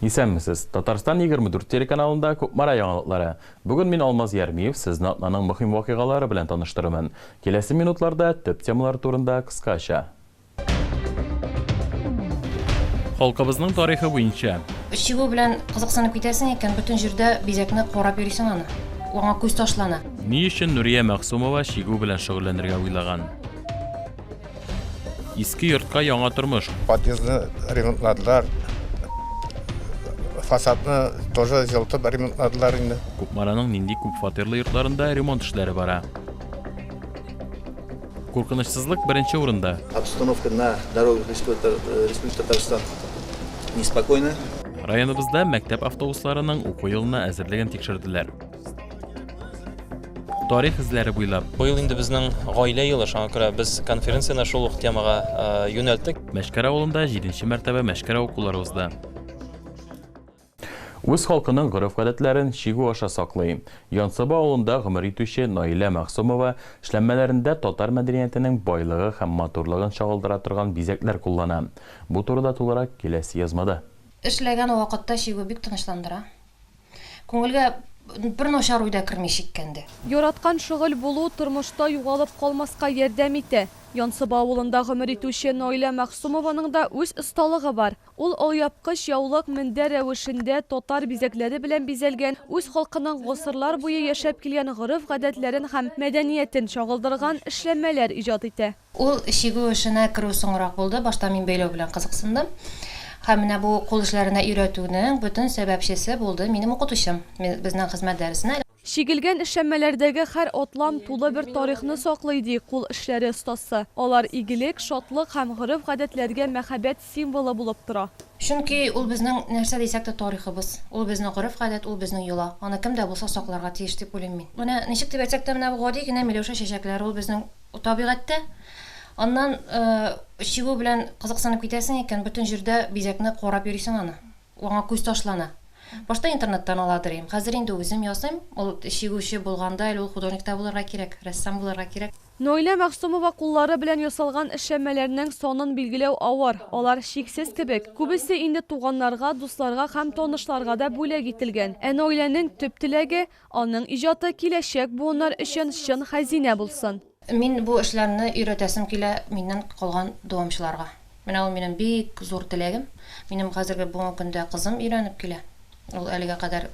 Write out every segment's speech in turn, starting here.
Исәнмесез, Татарстан 24 телеканалында Кукмара яңалыклары. Бүген мин Алмаз Ярмиев сезне атнаның мөһим вакыйгалары белән таныштырырмын. Киләсе минутларда төп темалар турында кыскача. Халкыбызның тарихы буенча. Чигү белән кызыксынып китәсең икән, бөтен җирдә бизәкне карап йөрисең аны. Аңа күз ташлана. Ни өчен Нурия Мәгъсумова чигү белән шөгыльләнергә уйлаган? Иске йортка яңа тормыш. Подъездны ремонтладылар. Фасадны тоже җылытып ремонтладылар инде. Кукмараның нинди күп фатирлы йортларында ремонт эшләре бара. Куркынычсызлык беренче урында. Обстановка на дорогах Республики Татарстан неспокойна. Районыбызда мәктәп автобусларының уку елына әзерлеген тикшерделәр. Тарих эзләре буйлап. Быел инде безнең гаилә елы, шуңа күрә без конференцияне шул ук темага юнәлттек. Мәшкәрә авылында 7нче мәртәбә мәшкәрә укулары узды. Үз халкының гореф-гадәтләрен чигү аша саклый. Янсаба авылында гомер итүче Наилә Мәгъсумова эшләнмәләрендә татар мәдәниятенең байлыгы һәм матурлыгын чагылдыра торган бизәкләр куллана. Бу турыда тулырак киләсе язмада. Эшләгән вакытта чигү бик тынычландыра. Күңелгә бер начар уйда керми шиккәнде. Яраткан шөгыль булу тормышта югалып калмаска ярдәм итә. Янсаба авылында гомер итүче Наилә Мәгъсумованың да үз осталыгы бар. Ул алъяпкыч яулык мендәр рәвешендә татар бизәкләре белән бизәлгән, үз халкының гасырлар буе яшәп килгән гореф-гадәтләрен һәм мәдәниятен чагылдырган эшләнмәләр иҗат итә. Ул чигү эшенә керү соңрак булды. Башта мин бәйләү белән кызыксындым. Һәм менә бу кул эшләренә өйрәтүнең бөтен сәбәпчесе булды минем укытучым. Безнең хезмәт дәресенә Шигелгән эшләнмәләрдәге һәр атлам тулы бер тарихны саклый ди кул эшләре остасы. Алар игелек, шатлык һәм гореф-гадәтләргә мәхәббәт символы булып тора. Чөнки ул безнең нәрсә дисәк тә тарихыбыз. Ул безнең гореф-гадәт, ул безнең йола. Аны кем дә булса сакларга тиеш дип уйлыйм мин. Менә ничек дип әйтсәк тә менә бу гади генә Миләүшә чәчәкләре, ул безнең табигатьтә. Аннан чигү белән кызыксынып китәсең икән, бөтен җирдә бизәкне карап йөрисең аны. Аңа күз ташлана. Башта интернеттан аладырым. Хәзер инде үзем ясыйм. Ул чигүче булганда, ул художник та булырга кирәк, рәссам булырга кирәк. Наилә Мәгъсумова куллары белән ясалган эшләнмәләрнең санын билгеләү авыр. Алар чиксез кебек. Күбесе инде туганнарга, дусларга һәм танышларга да бүләк ителгән. Ә Наиләнең төп теләге аның иҗаты киләчәк буыннар өчен чын хәзинә булсын. Мин бу эшләрне өйрәтәсем килә миннән калган дәвамчыларга. Менә ул минем бик зур теләгем. Минем хәзерге бүгенге көндә кызым өйрәнеп килә. Ул әлегә кадәр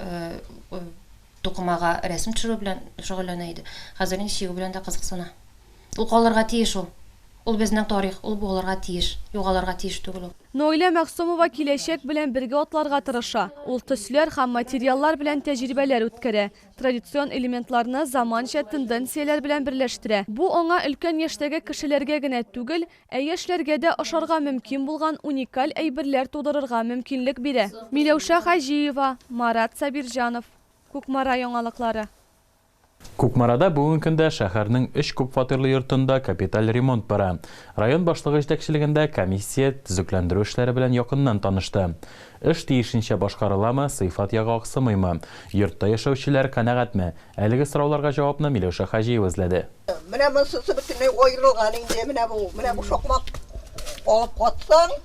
тукымага рәсем төшерү белән шөгыльләнә иде. Хәзер инде чигү белән дә кызыксына. Ул калырга тиеш ул. Ул безнең тарих, ул булырга тиеш, югалырга тиеш түгел ул. Наилә Мәгъсумова киләчәк белән бергә атларга тырыша. Ул төсләр һәм материаллар белән тәҗрибәләр үткәрә. Традицион элементларны заманча тенденцияләр белән берләштерә. Бу аңа өлкән яшьтәге кешеләргә генә түгел, ә яшьләргә дә ашарга мөмкин булган уникаль әйберләр тудырырга мөмкинлек бирә. Миләүшә Хаҗиева, Марат Сабирҗанов, Кукмара яңалыклары. Кукмарада бүгенге көндә шәһәрнең 3 күп фатирлы йортында капиталь ремонт бара. Район башлыгы җитәкчелегендә комиссия төзекләндерү эшләре белән якыннан танышты. Эш тиешенчә башкарыламы, сыйфат ягы аксымыймы? Йортта яшәүчеләр канәгатьме? Әлеге сорауларга җавапны Миләүшә Хаҗиева эзләде. Менә монысы бөтенләй аерылган инде, менә бу шакмак алып катсаң,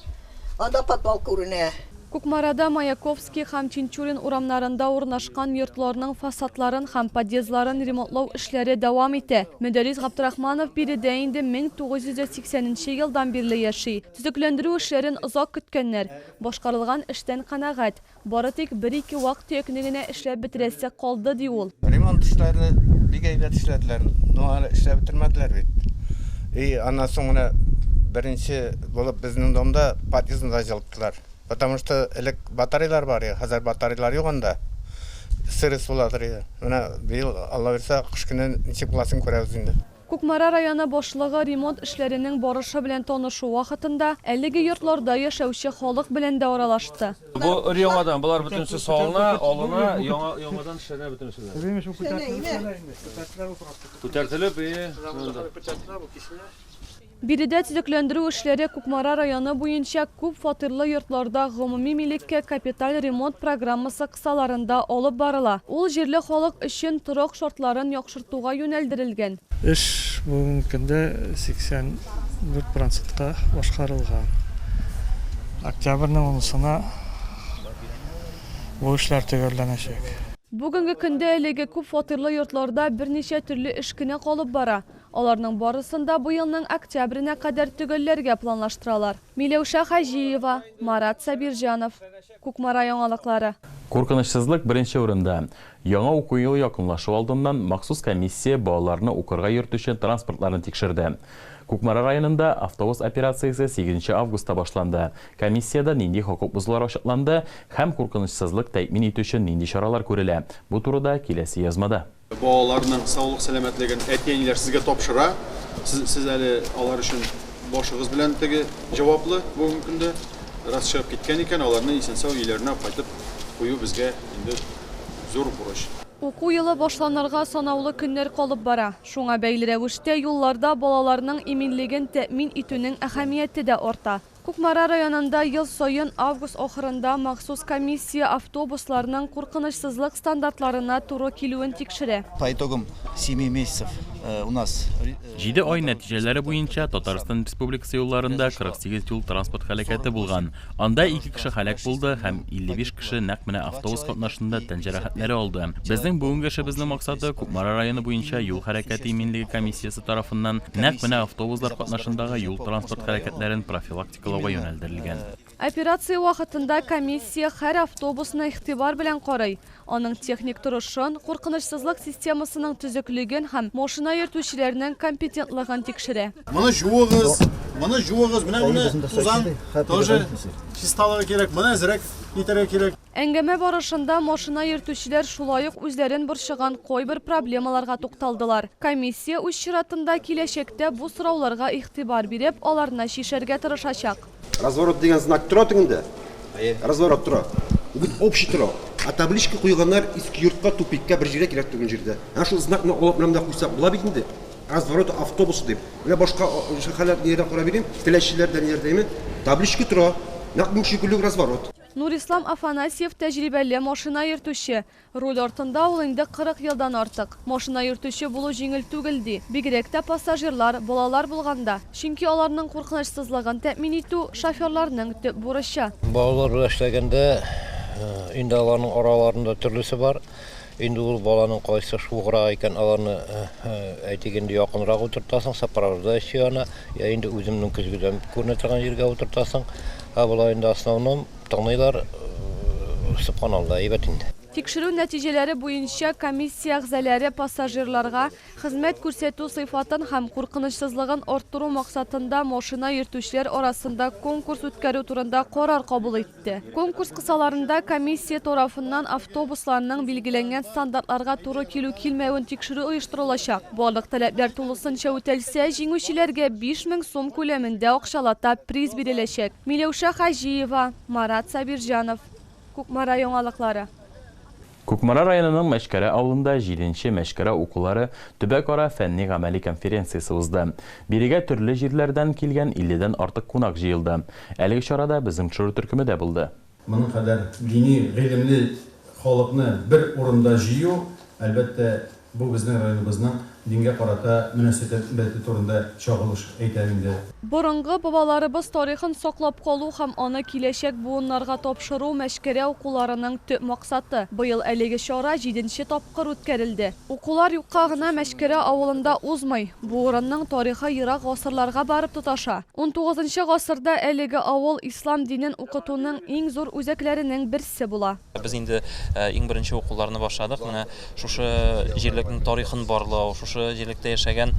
анда подвал күренә. Кукмарада Маяковский һәм Чинчурин урамнарында урнашкан йортларның фасадларын һәм подъездларын ремонтлау эшләре дәвам итә. Мөдәррис Габдрахманов биредә инде 1980 елдан бирле яши. Төзекләндерү эшләрен озак көткәннәр. Башкарылган эштән канәгать. Бары тик 1-2 вакыт якынына эшләп бетерәсе калды ди ул. Ремонт эшләре бик әйбәт эшләделәр. Но әле эшләп бетермәделәр бит. Аннан соң гына беренче булып безнең домда подъездны да җылыттылар. Потому что элек батареялар бар, хәзер батареялар юк анда. Сырыс буладыр. Менә быел Алла берсә кыш көне ничек буласын күрәбез инде. Кукмара районы башлыгы ремонт эшләренең барышы белән танышу вакытында әлеге йортларда яшәүче халык белән дә аралашты. Бу яңадан булар бөтенсе салына, алына, яңадан эшләнә бөтенсе. Күтәртелеп, Биредә төзекләндерү эшләре Кукмара районы буенча күп фатирлы йортларда гомуми милеккә капиталь ремонт программасы кысаларында алып барыла. Ул җирле халык өчен торак шартларын яхшыртуга юнәлдерелгән. Эш бүгенге көндә 84%-ка башкарылган. Октябрьнең 10-сына bu işler tөгәлләнәчәк. Бүгінгі күнде әлеге күп фатирлы йортларда берничә төрле эш кенә калып бара. Аларның барысында бу елның октябренә кадәр төгәлләргә планлаштыралар. Миләүшә Хәҗиева, Марат Сабирҗанов, Кукмара яңалыклары. Куркынычсызлык беренче урында. Яңа уку елы якынлашу алдыннан махсус комиссия балаларны укырга йөртүче транспортларын тикшерде. Кукмара районында автобус операциясы 8 августта башланды. Комиссияда нинди хокук бузулар ачыкланды һәм куркынычсызлык тәэмин итү өчен нинди чаралар күрелә. Бу турыда киләсе язмада. Балаларның саулык сәламәтлеген әтиәниләр сезгә тапшыра. Сез әле алар өчен башыгыз белән теге җаваплы бүгенге көндә. Раз чыгып киткән икән, аларны исән-сау өйләренә кайтып кую безгә инде зур бурыч. Уку елы башланырга санаулы көннәр калып бара. Шуңа бәйле рәвештә юлларда балаларның иминлеген тәэмин итүнең әһәмияте дә арта. Кукмара районында ел сайын август ахырында махсус комиссия автобусларның куркынычсызлык стандартларына туры килүен тикшерә. По итогам 7 месяцев у нас 7 ай нәтиҗәләре буенча Татарстан Республикасы юлларында 48 юл транспорт һәлакәте булган. Анда 2 кеше һәлак булды һәм 55 кеше нәкъ менә автобус катнашында тән җәрәхәтләре алды. Безнең бүгенге эшебезнең максаты Кукмара районы буенча юл хәрәкәте иминлеге комиссиясе тарафыннан нәкъ менә автобуслар катнашындагы юл транспорт хәрәкәтләрен профилактикалауга юнәлдерелгән. Операция вакытында комиссия һәр автобусны игътибар белән карый. Аның техник торышын, куркынычсызлык системасының төзеклеген һәм машина йөртүчеләрнең компетентлыгын тикшерә. Моны жуыгыз, менә тузан тоже чисталыгы кирәк, моны әзрәк китерә кирәк. Әңгәмә барышында машина йөртүчеләр шулай ук үзләрен борчыган кайбер проблемаларга тукталдылар. Комиссия үз чиратында киләчәктә бу сорауларга игътибар биреп, аларны шишәргә тырышачак. Разворот дигән знак тора тегендә. Разворот тора. Бүген общий тора. А табличка куйганнар иске йортка, тупикка бер җиргә кирәк түгел җирдә. Һәм шул знакны алып менә куйсак була бит инде. Разворот автобусы дип. Менә башка шәһәрләрдә йөрә карап бирим. Теләшчеләрдән йөрдәме? Табличка тора. Нәкъ шикелле разворот. Нурислам Афанасьев тәҗрибәле машина йөртүче. Руль артында ул инде 40 елдан артык. Машина йөртүче булу җиңел түгел ди. Бигрәк тә пассажирлар, балалар булганда. Чөнки аларның куркынычсызлыгын тәэмин итү шоферларның төп бурычы. Балалар белән эшләгәндә инде аларның араларында төрлесе бар. Инде ул баланың кайсы шугыра икән, аларны әйтегәндә якынрак утыртасың, сопровождающийны, я инде үземнең күзгәдән күренә торган җиргә утыртасың. Булай инде основном тыңлыйлар, субханалла, әйбәт инде. Тикшерү нәтиҗәләре буенча комиссия әгъзалары пассажирларга хезмәт күрсәтү сыйфатын һәм куркынычсызлыгын арттыру максатында машина йөртүчеләр арасында конкурс үткәрү турында карар кабул итте. Конкурс кысаларында комиссия тарафыннан автобусларның билгеләнгән стандартларга туры килү-килмәвен тикшерү оештырылачак. Барлык таләпләр тулысынча үтәлсә, җиңүчеләргә 5000 сум күләмендә акчалата приз биреләчәк. Миләүшә Хәҗиева, Марат Сабирҗанов, Кукмара яңалыклары. Кукмара районының Мәшкәрә авылында 7-нче Мәшкәрә укулары төбәк-ара фәнни-гамәли конференциясы узды. Бирегә төрле җирләрдән килгән 50дән артык кунак җыелды. Әлеге чарада безнең төшерү төркеме дә булды. Моның кадәр дини, гыйлемле халыкны бер урында җыю, әлбәттә, бу безнең районыбызның дингә карата мөнәсәбәте турында чагылыш әйтәм инде. Борынгы бабаларыбыз тарихын саклап калу һәм аны киләчәк буыннарга тапшыру Мәшкәрә укуларының төп максаты. Быел әлеге чара 7нче тапкыр үткәрелде. Укулар юкка гына Мәшкәрә авылында узмый. Бу урынның тарихы ерак гасырларга барып тоташа. 19нчы гасырда әлеге авыл ислам динен укытуның иң зур үзәкләренең берсе була. Без инде иң беренче укуларны башладык. Менә шушы җирлекнең тарихын барлау, шушы җирлектә яшәгән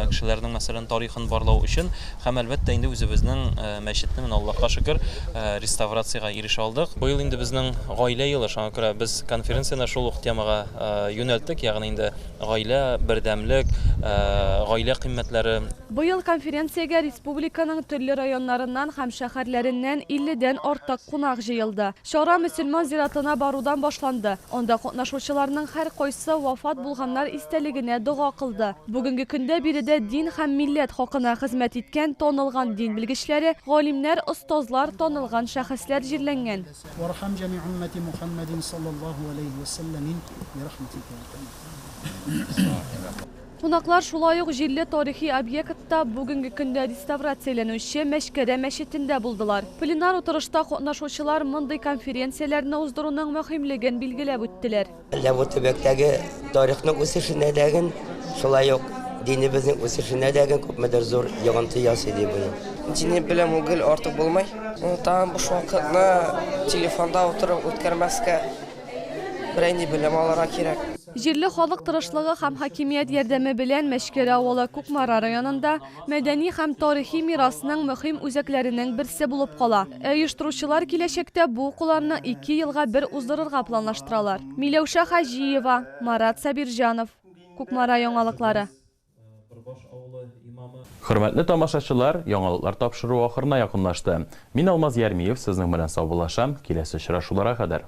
кешеләрнең мәсәлән тарихын барлау өчен һәм әлбәттә инде үзебезнең мәчетне Аллаһка шөкер реставрациягә ирешә алдык. Быел инде безнең гаилә елы, шуңа күрә без конференцияны шул ук темага юнәлттек, ягъни инде гаилә, бердәмлек, гаилә кыйммәтләре. Быел конференциягә республиканың төрле районнарыннан һәм шәһәрләреннән 50дән артык кунак җыелды. Чара мөселман зиратына барудан башланды. Анда катнашучыларның һәр кайсы вафат булганнар истәлегенә дуга кылды. Бүгенге көндә биредә дин һәм милләт хакына хезмәт иткән танылган дин белгечләре, галимнәр, остазлар, танылган шәхесләр җирләнгән. Вархам җами уммати Мухаммадин саллаллаху алейхи ва саллям би рахматика. Кунаклар шулай ук җирле тарихи объектта бүгенге көндә реставрацияләнүче Мәшкәрә мәчетендә булдылар. Пленар утырышта катнашучылар мондый конференцияләрне уздыруның мөһимлеген билгеләп үттеләр. Бу төбәктәге тарихның үсешенә дәген, шулай ук динебезнең үсешенә дәген күпмедер зур йогынты ясый ди буны. Дини белән үгел артык булмай. Тагын буш вакытны телефонда утырып үткәрмәскә берәйни белем алырга кирәк. Җирле халык тырышлыгы һәм хакимият ярдәме белән Мәшкәрә авылы Кукмара районында мәдәни һәм тарихи мирасның мөһим үзәкләренең берсе булып кала. Оештыручылар киләчәктә бу укуларны 2 елга бер уздырырга планлаштыралар. Миләүшә Хаҗиева, Марат Сабирҗанов, Кукмара яңалыклары. Хөрмәтле тамашачылар, яңалыклар тапшыру ахырына якынлашты. Мин Алмаз Ярмиев сезнең белән саубуллашам. Киләсе очрашуларга кадәр.